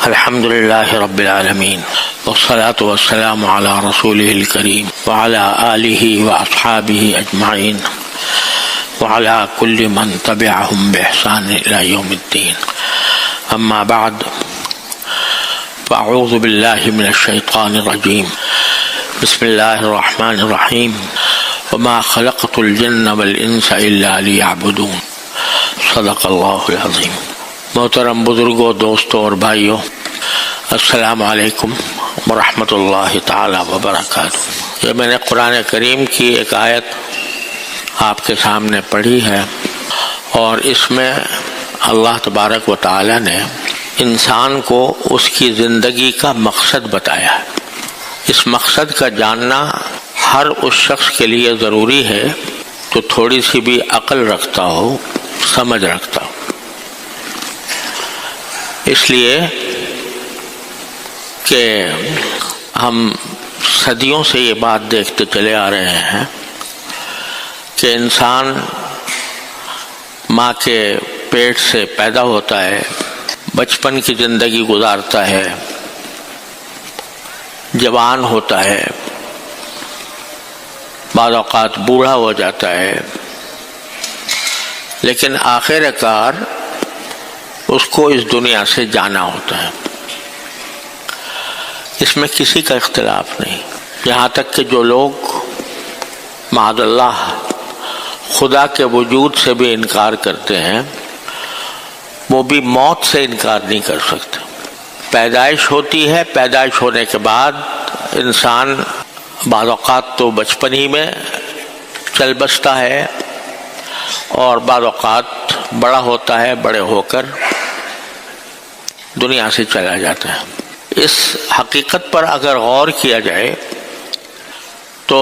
الحمد لله رب العالمين والصلاة والسلام على رسوله الكريم وعلى آله وأصحابه أجمعين وعلى كل من تبعهم بإحسان إلى يوم الدين. أما بعد، فأعوذ بالله من الشيطان الرجيم. بسم الله الرحمن الرحيم. وما خلقت الجن والإنس إلا ليعبدون. صدق اللہ العظیم. محترم بزرگوں، دوستوں اور بھائیوں، السلام علیکم ورحمۃ اللہ تعالی وبرکاتہ. یہ میں نے قرآن کریم کی ایک آیت آپ کے سامنے پڑھی ہے، اور اس میں اللہ تبارک و تعالی نے انسان کو اس کی زندگی کا مقصد بتایا ہے. اس مقصد کا جاننا ہر اس شخص کے لیے ضروری ہے جو تھوڑی سی بھی عقل رکھتا ہو، سمجھ رکھتا ہو. اس لیے کہ ہم صدیوں سے یہ بات دیکھتے چلے آ رہے ہیں کہ انسان ماں کے پیٹ سے پیدا ہوتا ہے، بچپن کی زندگی گزارتا ہے، جوان ہوتا ہے، بعض اوقات بوڑھا ہو جاتا ہے، لیکن آخر کار اس کو اس دنیا سے جانا ہوتا ہے. اس میں کسی کا اختلاف نہیں، یہاں تک کہ جو لوگ معاذ اللہ خدا کے وجود سے بھی انکار کرتے ہیں، وہ بھی موت سے انکار نہیں کر سکتے. پیدائش ہوتی ہے، پیدائش ہونے کے بعد انسان بعض اوقات تو بچپن ہی میں چل بستا ہے، اور بعض اوقات بڑا ہوتا ہے، بڑے ہو کر دنیا سے چلا جاتا ہے. اس حقیقت پر اگر غور کیا جائے تو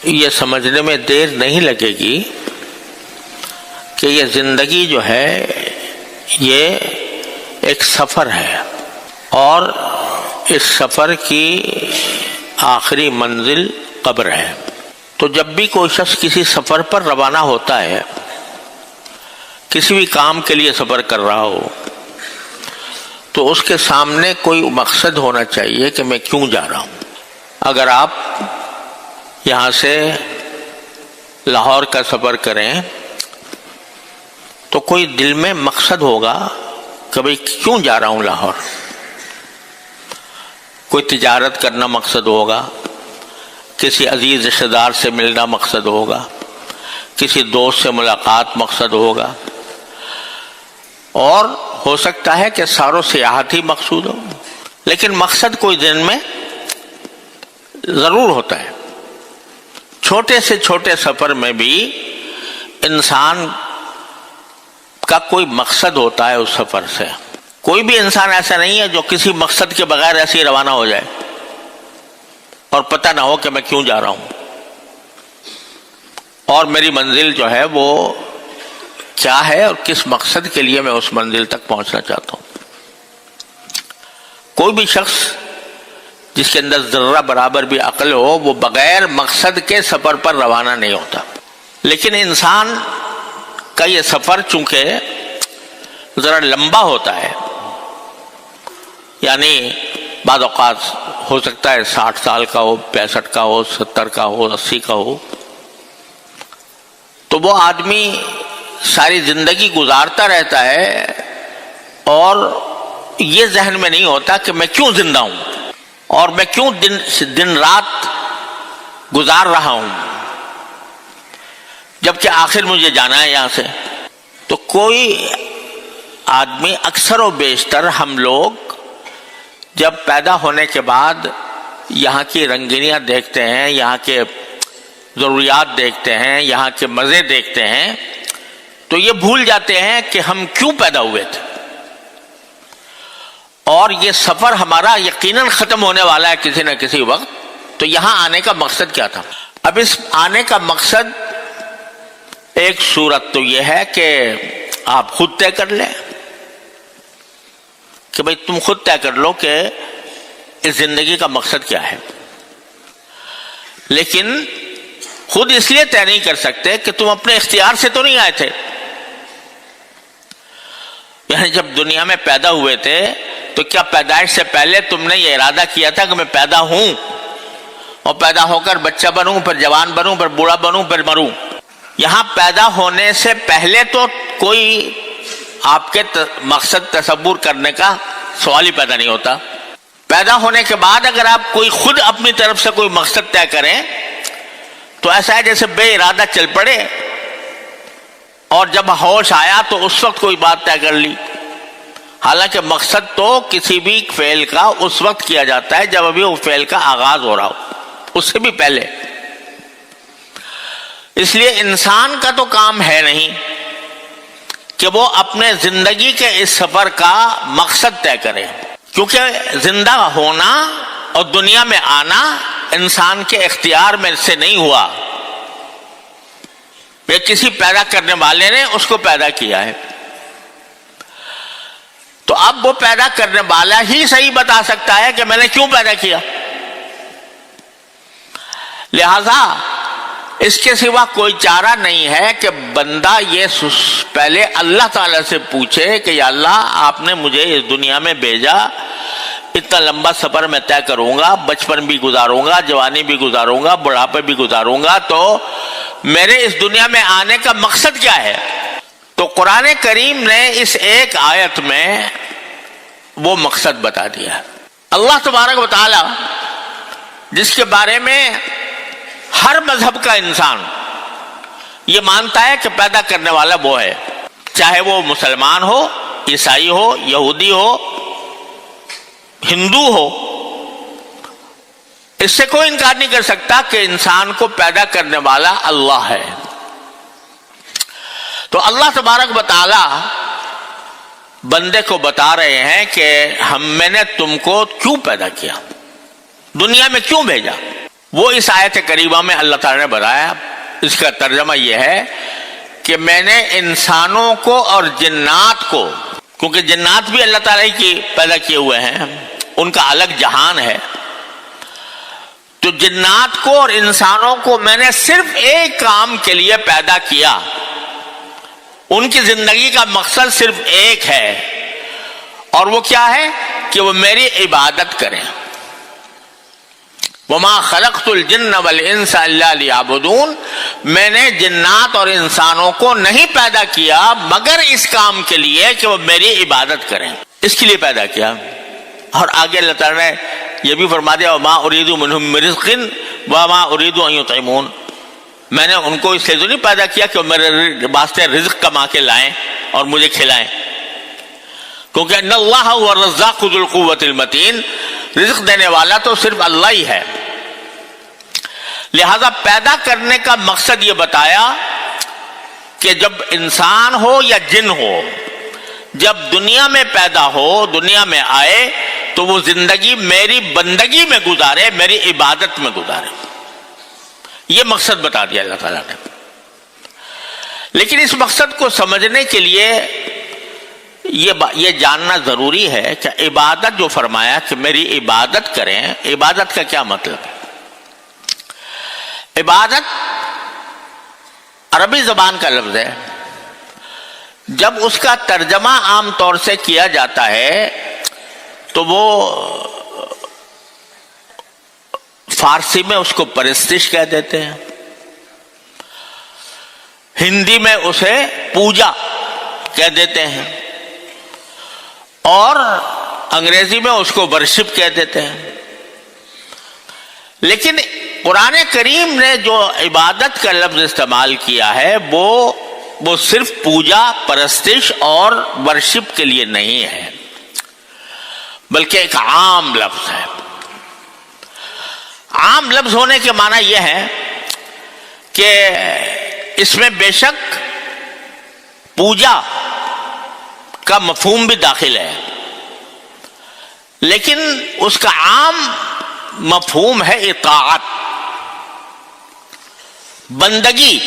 یہ سمجھنے میں دیر نہیں لگے گی کہ یہ زندگی جو ہے یہ ایک سفر ہے، اور اس سفر کی آخری منزل قبر ہے. تو جب بھی کوئی شخص کسی سفر پر روانہ ہوتا ہے، کسی بھی کام کے لیے سفر کر رہا ہو، تو اس کے سامنے کوئی مقصد ہونا چاہیے کہ میں کیوں جا رہا ہوں. اگر آپ یہاں سے لاہور کا سفر کریں تو کوئی دل میں مقصد ہوگا کہ بھئی کیوں جا رہا ہوں لاہور. کوئی تجارت کرنا مقصد ہوگا، کسی عزیز رشتہ دار سے ملنا مقصد ہوگا، کسی دوست سے ملاقات مقصد ہوگا، اور ہو سکتا ہے کہ ساروں سیاحت ہی مقصود ہو، لیکن مقصد کوئی دن میں ضرور ہوتا ہے. چھوٹے سے چھوٹے سفر میں بھی انسان کا کوئی مقصد ہوتا ہے. اس سفر سے کوئی بھی انسان ایسا نہیں ہے جو کسی مقصد کے بغیر ایسے ہی روانہ ہو جائے اور پتہ نہ ہو کہ میں کیوں جا رہا ہوں اور میری منزل جو ہے وہ کیا ہے اور کس مقصد کے لیے میں اس منزل تک پہنچنا چاہتا ہوں. کوئی بھی شخص جس کے اندر ذرہ برابر بھی عقل ہو، وہ بغیر مقصد کے سفر پر روانہ نہیں ہوتا. لیکن انسان کا یہ سفر چونکہ ذرا لمبا ہوتا ہے، یعنی بعض اوقات ہو سکتا ہے 60 سال کا ہو، 65 کا ہو، 70 کا ہو، 80 کا ہو، تو وہ آدمی ساری زندگی گزارتا رہتا ہے اور یہ ذہن میں نہیں ہوتا کہ میں کیوں زندہ ہوں اور میں کیوں دن رات گزار رہا ہوں، جبکہ آخر مجھے جانا ہے یہاں سے. تو کوئی آدمی، اکثر و بیشتر ہم لوگ جب پیدا ہونے کے بعد یہاں کی رنگینیاں دیکھتے ہیں، یہاں کے ضروریات دیکھتے ہیں، یہاں کے مزے دیکھتے ہیں، تو یہ بھول جاتے ہیں کہ ہم کیوں پیدا ہوئے تھے، اور یہ سفر ہمارا یقیناً ختم ہونے والا ہے کسی نہ کسی وقت. تو یہاں آنے کا مقصد کیا تھا؟ اب اس آنے کا مقصد ایک صورت تو یہ ہے کہ آپ خود طے کر لیں کہ بھئی تم خود طے کر لو کہ اس زندگی کا مقصد کیا ہے. لیکن خود اس لیے طے نہیں کر سکتے کہ تم اپنے اختیار سے تو نہیں آئے تھے. یعنی جب جب دنیا میں پیدا ہوئے تھے تو کیا پیدائش سے پہلے تم نے یہ ارادہ کیا تھا کہ میں پیدا ہوں اور پیدا ہو کر بچہ بنوں، پھر جوان بنوں، پھر بوڑھا بنوں، پھر مروں؟ یہاں پیدا ہونے سے پہلے تو کوئی آپ کے مقصد تصور کرنے کا سوال ہی پیدا نہیں ہوتا۔ پیدا ہونے کے بعد اگر آپ کوئی خود اپنی طرف سے کوئی مقصد طے کریں تو ایسا ہے جیسے بے ارادہ چل پڑے، اور جب ہوش آیا تو اس وقت کوئی بات طے کر لی، حالانکہ مقصد تو کسی بھی فعل کا اس وقت کیا جاتا ہے جب ابھی وہ فعل کا آغاز ہو رہا ہو، اس سے بھی پہلے۔ اس لیے انسان کا تو کام ہے نہیں کہ وہ اپنے زندگی کے اس سفر کا مقصد طے کرے، کیونکہ زندہ ہونا اور دنیا میں آنا انسان کے اختیار میں سے نہیں ہوا، یہ کسی پیدا کرنے والے نے اس کو پیدا کیا ہے۔ تو اب وہ پیدا کرنے والا ہی صحیح بتا سکتا ہے کہ میں نے کیوں پیدا کیا، لہذا اس کے سوا کوئی چارہ نہیں ہے کہ بندہ یہ پہلے اللہ تعالیٰ سے پوچھے کہ یا اللہ آپ نے مجھے اس دنیا میں بھیجا، اتنا لمبا سفر میں طے کروں گا، بچپن بھی گزاروں گا، جوانی بھی گزاروں گا، بڑھاپے بھی گزاروں گا، تو میرے اس دنیا میں آنے کا مقصد کیا ہے؟ تو قرآن کریم نے اس ایک آیت میں وہ مقصد بتا دیا۔ اللہ تبارک و تعالی جس کے بارے میں ہر مذہب کا انسان یہ مانتا ہے کہ پیدا کرنے والا وہ ہے، چاہے وہ مسلمان ہو، عیسائی ہو، یہودی ہو، ہندو ہو، اس سے کوئی انکار نہیں کر سکتا کہ انسان کو پیدا کرنے والا اللہ ہے۔ تو اللہ تبارک و تعالی بندے کو بتا رہے ہیں کہ میں نے تم کو کیوں پیدا کیا، دنیا میں کیوں بھیجا۔ وہ اس آیت کریمہ میں اللہ تعالی نے بتایا، اس کا ترجمہ یہ ہے کہ میں نے انسانوں کو اور جنات کو، کیونکہ جنات بھی اللہ تعالی کی پیدا کیے ہوئے ہیں، ان کا الگ جہان ہے، تو جنات کو اور انسانوں کو میں نے صرف ایک کام کے لیے پیدا کیا، ان کی زندگی کا مقصد صرف ایک ہے، اور وہ کیا ہے کہ وہ میری عبادت کریں۔ وَمَا خَلَقْتُ الْجِنَّ وَالْإِنسَ إِلَّا لِيَعْبُدُونَ، میں نے جنات اور انسانوں کو نہیں پیدا کیا مگر اس کام کے لیے کہ وہ میری عبادت کریں، اس کے لیے پیدا کیا۔ اور آگے اللہ تعالیٰ نے یہ بھی فرما دیا وَمَا أُرِيدُ مِنْهُم مِّن رِزْقٍ وَمَا أُرِيدُ أَن يُطْعِمُونَ، میں نے ان کو اس لیے تو نہیں پیدا کیا کہ وہ میرے واسطے رزق کما کے لائیں اور مجھے کھلائیں، کیونکہ ان اللہ هو الرزاق ذو القوۃ المتین، رزق دینے والا تو صرف اللہ ہی ہے۔ لہذا پیدا کرنے کا مقصد یہ بتایا کہ جب انسان ہو یا جن ہو، جب دنیا میں پیدا ہو، دنیا میں آئے، تو وہ زندگی میری بندگی میں گزارے، میری عبادت میں گزارے، یہ مقصد بتا دیا اللہ تعالیٰ نے۔ لیکن اس مقصد کو سمجھنے کے لیے یہ جاننا ضروری ہے کہ عبادت جو فرمایا کہ میری عبادت کریں، عبادت کا کیا مطلب ہے؟ عبادت عربی زبان کا لفظ ہے، جب اس کا ترجمہ عام طور سے کیا جاتا ہے تو وہ فارسی میں اس کو پرستش کہہ دیتے ہیں، ہندی میں اسے پوجا کہہ دیتے ہیں، اور انگریزی میں اس کو ورشپ کہہ دیتے ہیں۔ لیکن قرآن کریم نے جو عبادت کا لفظ استعمال کیا ہے وہ صرف پوجا، پرستش اور ورشپ کے لیے نہیں ہے، بلکہ ایک عام لفظ ہے۔ عام لفظ ہونے کے معنی یہ ہے کہ اس میں بے شک پوجا کا مفہوم بھی داخل ہے، لیکن اس کا عام مفہوم ہے اطاعت، بندگی۔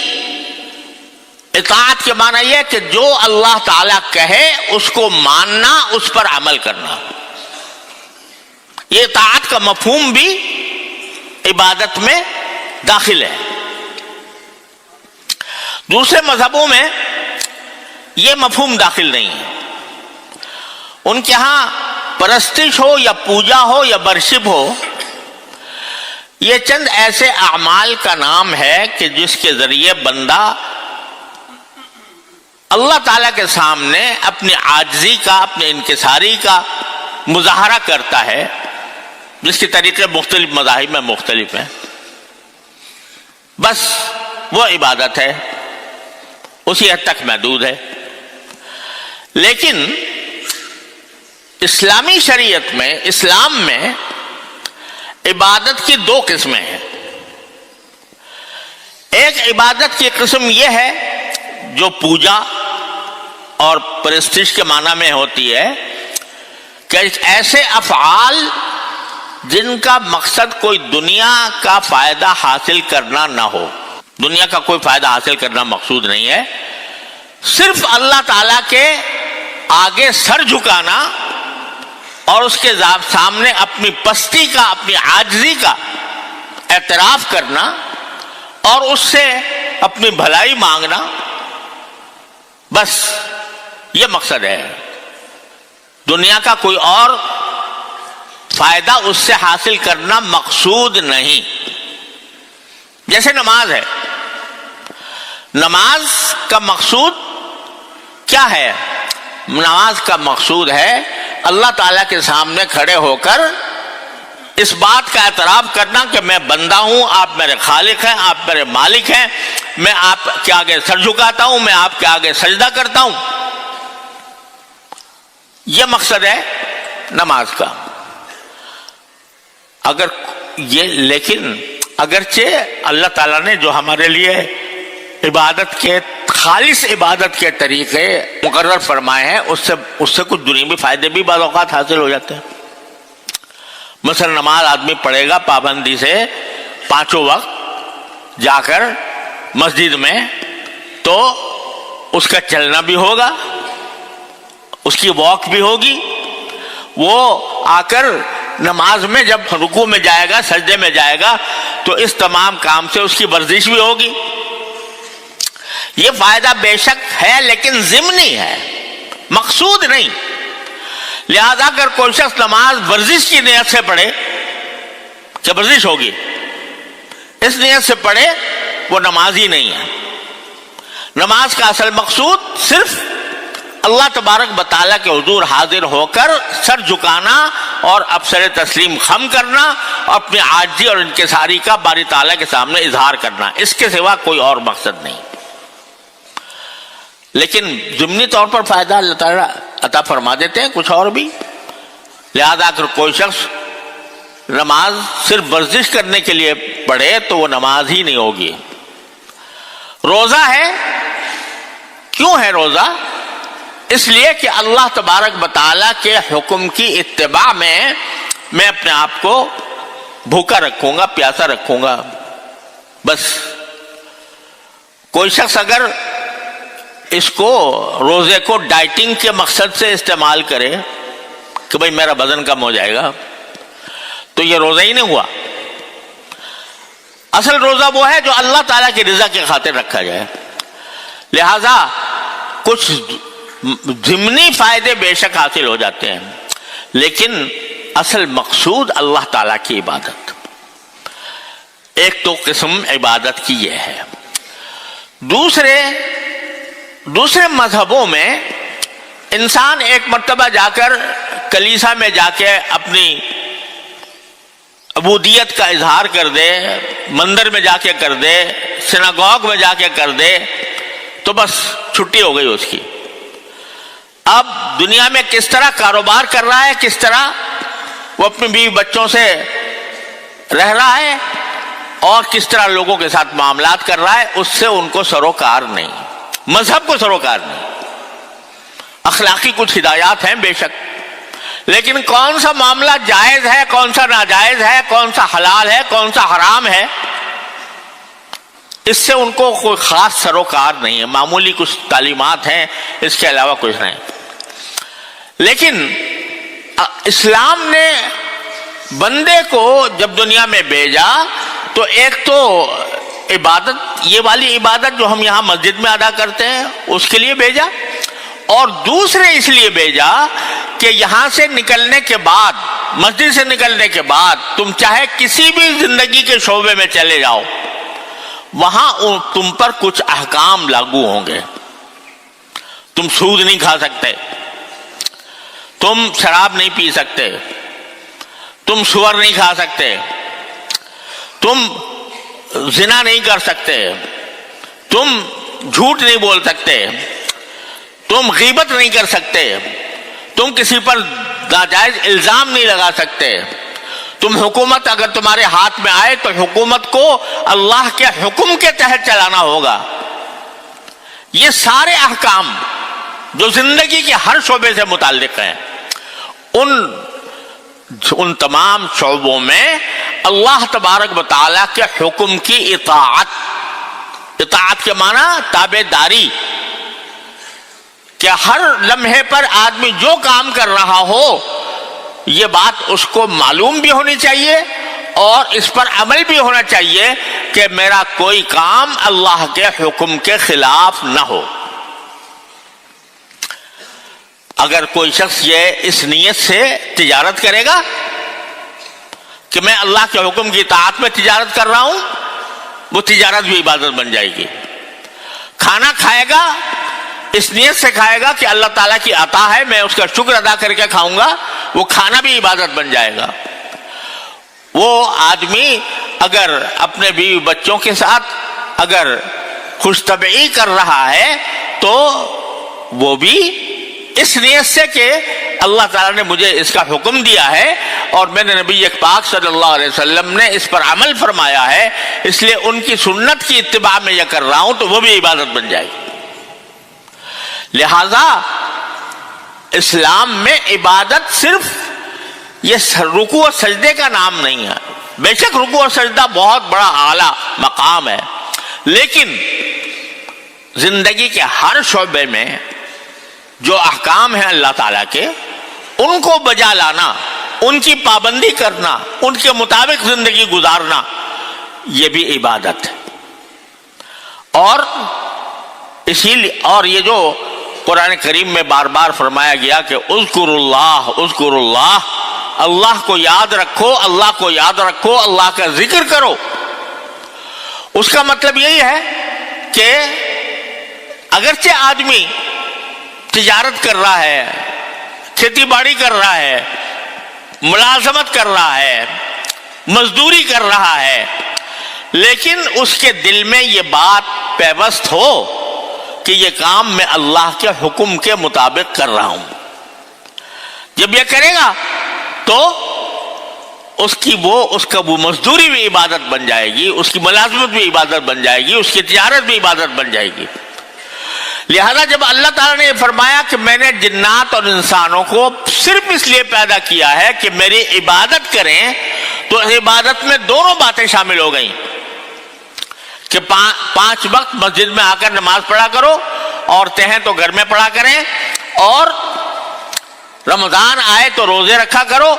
اطاعت کے معنی یہ کہ جو اللہ تعالیٰ کہے اس کو ماننا، اس پر عمل کرنا، یہ اطاعت کا مفہوم بھی عبادت میں داخل ہے۔ دوسرے مذہبوں میں یہ مفہوم داخل نہیں ہے، ان کے ہاں پرستش ہو یا پوجا ہو یا ورشپ ہو، یہ چند ایسے اعمال کا نام ہے کہ جس کے ذریعے بندہ اللہ تعالیٰ کے سامنے اپنی عاجزی کا، اپنے انکساری کا مظاہرہ کرتا ہے، جس کے طریقے مختلف مذاہب میں مختلف ہیں. بس وہ عبادت ہے، اسی حد تک محدود ہے. لیکن اسلامی شریعت میں، اسلام میں عبادت کی دو قسمیں ہیں. ایک عبادت کی قسم یہ ہے جو پوجا اور پرستش کے معنی میں ہوتی ہے کہ ایسے افعال جن کا مقصد کوئی دنیا کا فائدہ حاصل کرنا نہ ہو. دنیا کا کوئی فائدہ حاصل کرنا مقصود نہیں ہے، صرف اللہ تعالیٰ کے آگے سر جھکانا اور اس کے سامنے اپنی پستی کا، اپنی عاجزی کا اعتراف کرنا اور اس سے اپنی بھلائی مانگنا، بس یہ مقصد ہے. دنیا کا کوئی اور فائدہ اس سے حاصل کرنا مقصود نہیں. جیسے نماز ہے، نماز کا مقصود کیا ہے؟ نماز کا مقصود ہے اللہ تعالیٰ کے سامنے کھڑے ہو کر اس بات کا اعتراف کرنا کہ میں بندہ ہوں، آپ میرے خالق ہیں، آپ میرے مالک ہیں، میں آپ کے آگے سر جھکاتا ہوں، میں آپ کے آگے سجدہ کرتا ہوں. یہ مقصد ہے نماز کا. لیکن اگرچہ اللہ تعالیٰ نے جو ہمارے لیے عبادت کے، خالص عبادت کے طریقے مقرر فرمائے ہیں، اس سے کچھ دنیوی فائدے بھی بعض اوقات حاصل ہو جاتے ہیں. مثلا نماز آدمی پڑھے گا پابندی سے 5 وقت جا کر مسجد میں، تو اس کا چلنا بھی ہوگا، اس کی واک بھی ہوگی. وہ آ کر نماز میں جب رکوع میں جائے گا، سجدے میں جائے گا، تو اس تمام کام سے اس کی ورزش بھی ہوگی. یہ فائدہ بے شک ہے لیکن ضمنی ہے، مقصود نہیں. لہذا اگر کوئی شخص نماز ورزش کی نیت سے پڑھے کہ ورزش ہوگی، اس نیت سے پڑھے، وہ نماز ہی نہیں ہے. نماز کا اصل مقصود صرف اللہ تبارک بتعالیٰ کے حضور حاضر ہو کر سر جھکانا اور ابسر تسلیم خم کرنا، اپنی عاجزی اور انکساری کا باری تعالیٰ کے سامنے اظہار کرنا، اس کے سوا کوئی اور مقصد نہیں. لیکن ضمنی طور پر فائدہ اللہ تعالیٰ عطا فرما دیتے ہیں کچھ اور بھی. لہذا اگر کوئی شخص نماز صرف ورزش کرنے کے لیے پڑھے تو وہ نماز ہی نہیں ہوگی. روزہ ہے، کیوں ہے روزہ؟ اس لیے کہ اللہ تبارک بتعالیٰ کے حکم کی اتباع میں اپنے آپ کو بھوکا رکھوں گا، پیاسا رکھوں گا. بس کوئی شخص اگر اس کو، روزے کو ڈائٹنگ کے مقصد سے استعمال کرے کہ بھئی میرا وزن کم ہو جائے گا، تو یہ روزہ ہی نہیں ہوا. اصل روزہ وہ ہے جو اللہ تعالیٰ کی رضا کی خاطر رکھا جائے. لہذا کچھ ضمنی فائدے بے شک حاصل ہو جاتے ہیں، لیکن اصل مقصود اللہ تعالیٰ کی عبادت. ایک تو قسم عبادت کی یہ ہے. دوسرے مذہبوں میں انسان ایک مرتبہ جا کر کلیسا میں جا کے اپنی عبودیت کا اظہار کر دے، مندر میں جا کے کر دے، سناگوگ میں جا کے کر دے، تو بس چھٹی ہو گئی اس کی. اب دنیا میں کس طرح کاروبار کر رہا ہے، کس طرح وہ اپنی بیوی بچوں سے رہ رہا ہے اور کس طرح لوگوں کے ساتھ معاملات کر رہا ہے، اس سے ان کو سروکار نہیں، مذہب کو سروکار نہیں. اخلاقی کچھ ہدایات ہیں بے شک، لیکن کون سا معاملہ جائز ہے، کون سا ناجائز ہے، کون سا حلال ہے، کون سا حرام ہے، اس سے ان کو کوئی خاص سروکار نہیں ہے. معمولی کچھ تعلیمات ہیں، اس کے علاوہ کچھ نہیں. لیکن اسلام نے بندے کو جب دنیا میں بھیجا تو ایک تو عبادت، یہ والی عبادت جو ہم یہاں مسجد میں ادا کرتے ہیں، اس کے لیے بھیجا، اور دوسرے اس لیے بھیجا کہ یہاں سے نکلنے کے بعد، مسجد سے نکلنے کے بعد تم چاہے کسی بھی زندگی کے شعبے میں چلے جاؤ، وہاں تم پر کچھ احکام لاگو ہوں گے۔ تم سود نہیں کھا سکتے، تم شراب نہیں پی سکتے، تم سور نہیں کھا سکتے، تم زنا نہیں کر سکتے، تم جھوٹ نہیں بول سکتے، تم غیبت نہیں کر سکتے، تم کسی پر ناجائز الزام نہیں لگا سکتے، تم حکومت اگر تمہارے ہاتھ میں آئے تو حکومت کو اللہ کے حکم کے تحت چلانا ہوگا۔ یہ سارے احکام جو زندگی کے ہر شعبے سے متعلق ہیں، ان تمام شعبوں میں اللہ تبارک و تعالیٰ کے حکم کی اطاعت کے معنی تابع داری، کہ ہر لمحے پر آدمی جو کام کر رہا ہو یہ بات اس کو معلوم بھی ہونی چاہیے اور اس پر عمل بھی ہونا چاہیے کہ میرا کوئی کام اللہ کے حکم کے خلاف نہ ہو۔ اگر کوئی شخص یہ اس نیت سے تجارت کرے گا کہ میں اللہ کے حکم کی اطاعت میں تجارت کر رہا ہوں، وہ تجارت بھی عبادت بن جائے گی۔ کھانا کھائے گا اس نیت سے کھائے گا کہ اللہ تعالیٰ کی عطا ہے، میں اس کا شکر ادا کر کے کھاؤں گا، وہ کھانا بھی عبادت بن جائے گا۔ وہ آدمی اگر اپنے بیوی بچوں کے ساتھ اگر خوش طبعی کر رہا ہے تو وہ بھی اس نیت سے کہ اللہ تعالیٰ نے مجھے اس کا حکم دیا ہے اور میں نے نبی پاک صلی اللہ علیہ وسلم نے اس پر عمل فرمایا ہے، اس لیے ان کی سنت کی اتباع میں یہ کر رہا ہوں، تو وہ بھی عبادت بن جائے گی۔ لہذا اسلام میں عبادت صرف یہ رکوع و سجدے کا نام نہیں ہے، بے شک رکوع و سجدہ بہت بڑا اعلیٰ مقام ہے، لیکن زندگی کے ہر شعبے میں جو احکام ہیں اللہ تعالیٰ کے، ان کو بجا لانا، ان کی پابندی کرنا، ان کے مطابق زندگی گزارنا، یہ بھی عبادت ہے۔ اور اسی لیے اور یہ جو قرآن کریم میں بار بار فرمایا گیا کہ اذکر اللہ اذکر اللہ، اللہ کو یاد رکھو، اللہ کو یاد رکھو، اللہ کا ذکر کرو، اس کا مطلب یہی ہے کہ اگرچہ آدمی تجارت کر رہا ہے، کھیتی باڑی کر رہا ہے، ملازمت کر رہا ہے، مزدوری کر رہا ہے، لیکن اس کے دل میں یہ بات پیوست ہو کہ یہ کام میں اللہ کے حکم کے مطابق کر رہا ہوں۔ جب یہ کرے گا تو اس کی وہ مزدوری بھی عبادت بن جائے گی، اس کی ملازمت بھی عبادت بن جائے گی، اس کی تجارت بھی عبادت بن جائے گی۔ لہذا جب اللہ تعالیٰ نے یہ فرمایا کہ میں نے جنات اور انسانوں کو صرف اس لیے پیدا کیا ہے کہ میری عبادت کریں، تو عبادت میں دونوں باتیں شامل ہو گئیں کہ 5 وقت مسجد میں آ کر نماز پڑھا کرو، عورتیں ہیں تو گھر میں پڑھا کریں، اور رمضان آئے تو روزے رکھا کرو،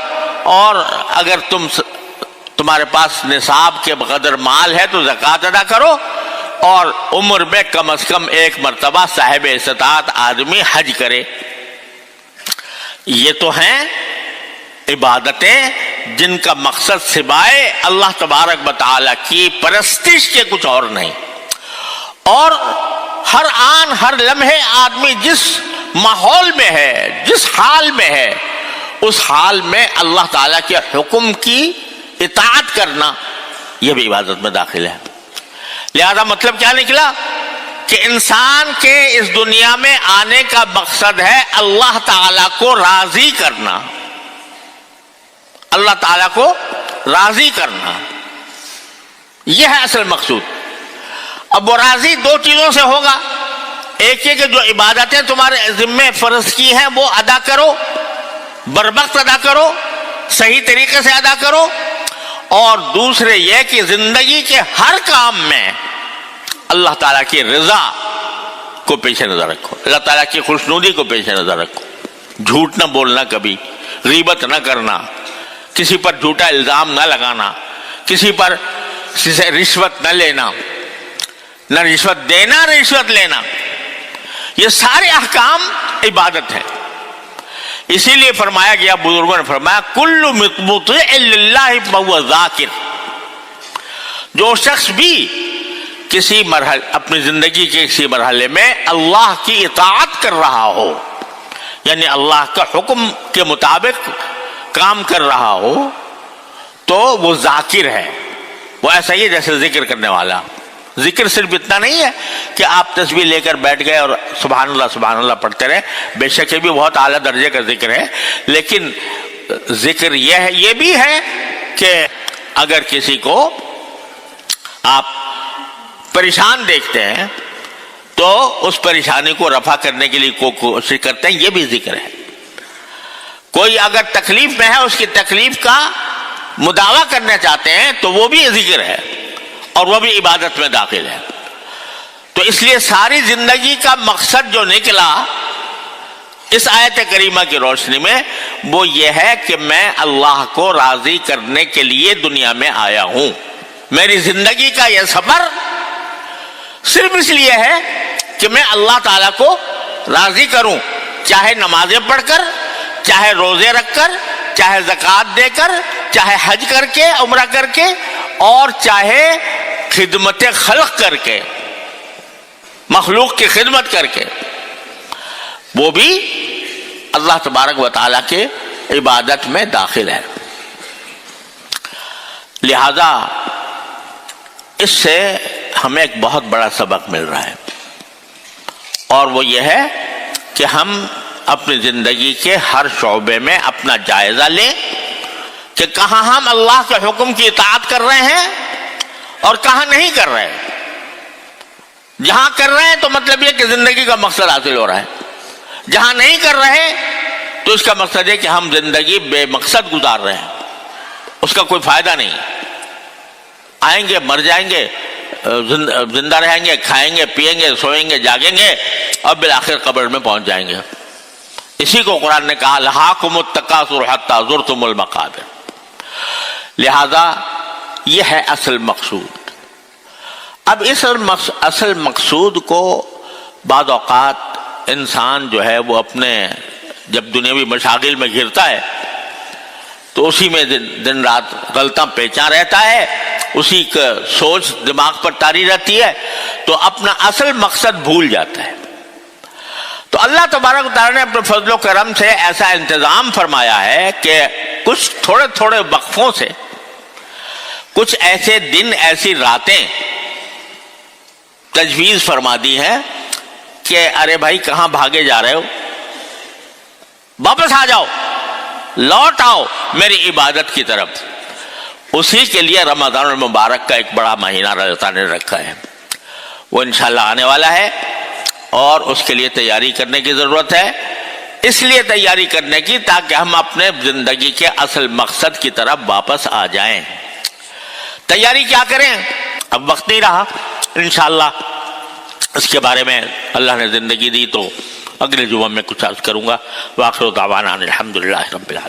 اور اگر تمہارے پاس نصاب کے بقدر مال ہے تو زکوٰۃ ادا کرو، اور عمر میں کم از کم 1 مرتبہ صاحب استطاعت آدمی حج کرے۔ یہ تو ہیں عبادتیں جن کا مقصد سوائے اللہ تبارک و تعالیٰ کی پرستش کے کچھ اور نہیں، اور ہر آن ہر لمحے آدمی جس ماحول میں ہے، جس حال میں ہے، اس حال میں اللہ تعالیٰ کے حکم کی اطاعت کرنا یہ بھی عبادت میں داخل ہے۔ لہذا مطلب کیا نکلا کہ انسان کے اس دنیا میں آنے کا مقصد ہے اللہ تعالیٰ کو راضی کرنا، اللہ تعالیٰ کو راضی کرنا، یہ ہے اصل مقصود۔ اب وہ راضی 2 چیزوں سے ہوگا، ایک یہ کہ جو عبادتیں تمہارے ذمے فرض کی ہیں وہ ادا کرو، بروقت ادا کرو، صحیح طریقے سے ادا کرو، اور دوسرے یہ کہ زندگی کے ہر کام میں اللہ تعالیٰ کی رضا کو پیش نظر رکھو، اللہ تعالیٰ کی خوشنودی کو پیش نظر رکھو، جھوٹ نہ بولنا، کبھی غیبت نہ کرنا، کسی پر جھوٹا الزام نہ لگانا، کسی پر رشوت نہ لینا، نہ رشوت دینا نہ رشوت لینا، یہ سارے احکام عبادت ہے. اسی لیے فرمایا گیا، بزرگوں نے فرمایا کل مطیع للہ فہو ذاکر. جو شخص بھی کسی مرحلے اپنی زندگی کے کسی مرحلے میں اللہ کی اطاعت کر رہا ہو، یعنی اللہ کا حکم کے مطابق کام کر رہا ہو، تو وہ ذاکر ہے. وہ ایسا ہی ہے جیسے ذکر کرنے والا. ذکر صرف اتنا نہیں ہے کہ آپ تسبیح لے کر بیٹھ گئے اور سبحان اللہ پڑھتے رہے، بے شک یہ بھی بہت اعلیٰ درجے کا ذکر ہے، لیکن ذکر یہ بھی ہے کہ اگر کسی کو آپ پریشان دیکھتے ہیں تو اس پریشانی کو رفع کرنے کے لیے کوشش کرتے ہیں، یہ بھی ذکر ہے. کوئی اگر تکلیف میں ہے، اس کی تکلیف کا مداوع کرنا چاہتے ہیں تو وہ بھی ذکر ہے، اور وہ بھی عبادت میں داخل ہے. تو اس لیے ساری زندگی کا مقصد جو نکلا اس آیت کریمہ کی روشنی میں، وہ یہ ہے کہ میں اللہ کو راضی کرنے کے لیے دنیا میں آیا ہوں. میری زندگی کا یہ سفر صرف اس لیے ہے کہ میں اللہ تعالیٰ کو راضی کروں، چاہے نمازیں پڑھ کر، چاہے روزے رکھ کر، چاہے زکوٰۃ دے کر، چاہے حج کر کے، عمرہ کر کے، اور چاہے خدمت خلق کر کے، مخلوق کی خدمت کر کے، وہ بھی اللہ تبارک و تعالیٰ کے عبادت میں داخل ہے. لہذا اس سے ہمیں ایک بہت بڑا سبق مل رہا ہے، اور وہ یہ ہے کہ ہم اپنی زندگی کے ہر شعبے میں اپنا جائزہ لیں کہ کہاں ہم اللہ کے حکم کی اطاعت کر رہے ہیں اور کہاں نہیں کر رہے. جہاں کر رہے ہیں تو مطلب یہ کہ زندگی کا مقصد حاصل ہو رہا ہے، جہاں نہیں کر رہے تو اس کا مقصد ہے کہ ہم زندگی بے مقصد گزار رہے ہیں، اس کا کوئی فائدہ نہیں. آئیں گے، مر جائیں گے، زندہ رہیں گے، کھائیں گے، پیئیں گے، سوئیں گے، جاگیں گے، اور بالآخر قبر میں پہنچ جائیں گے. اسی کو قرآن نے کہا لہاکم التکاثر حتی زرتم المقابر. لہذا یہ ہے اصل مقصود. اب اس اصل مقصود کو بعض اوقات انسان جو ہے وہ اپنے جب دنیاوی مشاغل میں گھرتا ہے تو اسی میں دن رات غلطاں پیچاں رہتا ہے، اسی کا سوچ دماغ پر طاری رہتی ہے، تو اپنا اصل مقصد بھول جاتا ہے. تو اللہ تبارک و تعالیٰ نے اپنے فضل و کرم سے ایسا انتظام فرمایا ہے کہ کچھ تھوڑے تھوڑے وقفوں سے کچھ ایسے دن، ایسی راتیں تجویز فرما دی ہیں کہ ارے بھائی کہاں بھاگے جا رہے ہو، واپس آ جاؤ، لوٹ آؤ میری عبادت کی طرف. اسی کے لیے رمضان المبارک کا ایک بڑا مہینہ اللہ تعالیٰ نے رکھا ہے، وہ انشاءاللہ آنے والا ہے، اور اس کے لیے تیاری کرنے کی ضرورت ہے. اس لیے تیاری کرنے کی تاکہ ہم اپنے زندگی کے اصل مقصد کی طرف واپس آ جائیں. تیاری کیا کریں؟ اب وقت نہیں رہا، انشاءاللہ اس کے بارے میں اللہ نے زندگی دی تو اگلے جمعہ میں کچھ عرض کروں گا. وآخر دعوانا الحمدللہ رب العالمین.